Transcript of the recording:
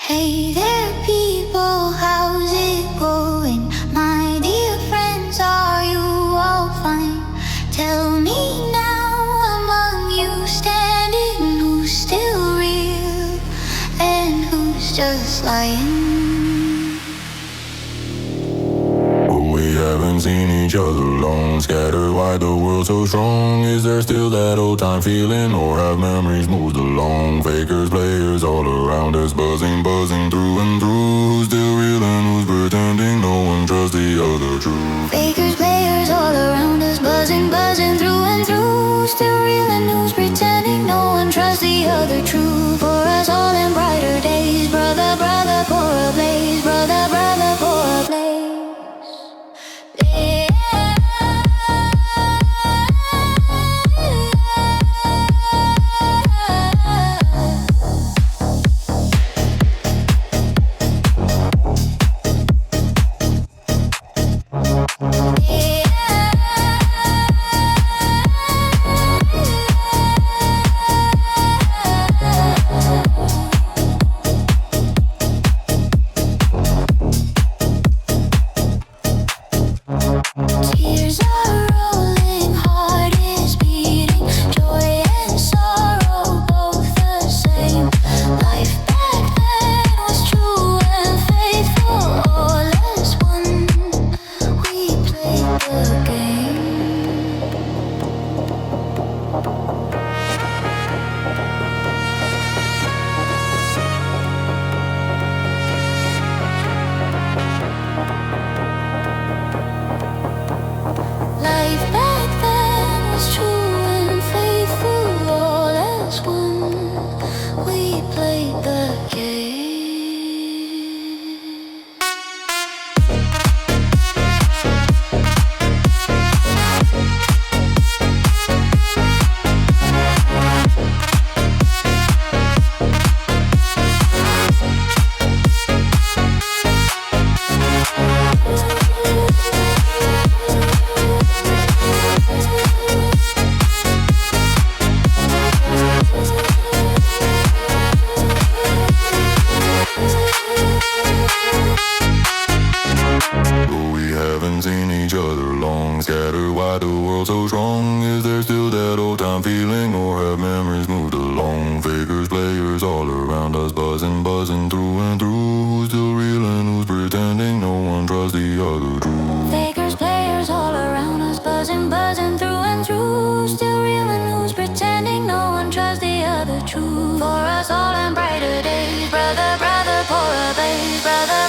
Hey there, people, how's it going? My dear friends, are you all fine? Tell me now, among you standing, who's still real and who's just lying? We haven't seen each other long. Scattered wide, the world so strong. Is there still that old time feeling, or have memories moved along? Fakers, players all around us, buzzing, buzzing through and through. Who's still real and who's pretending? No one trusts the other true. Fakers, players all around us, buzzing, buzzing through and through. Who's still real and who's pretending? No one trusts the other true. For us all in brighter days, brother, brother, pour a blaze, brother, brother, pour a blaze. For us all in brighter days, brother, brother, pour a blaze, brother.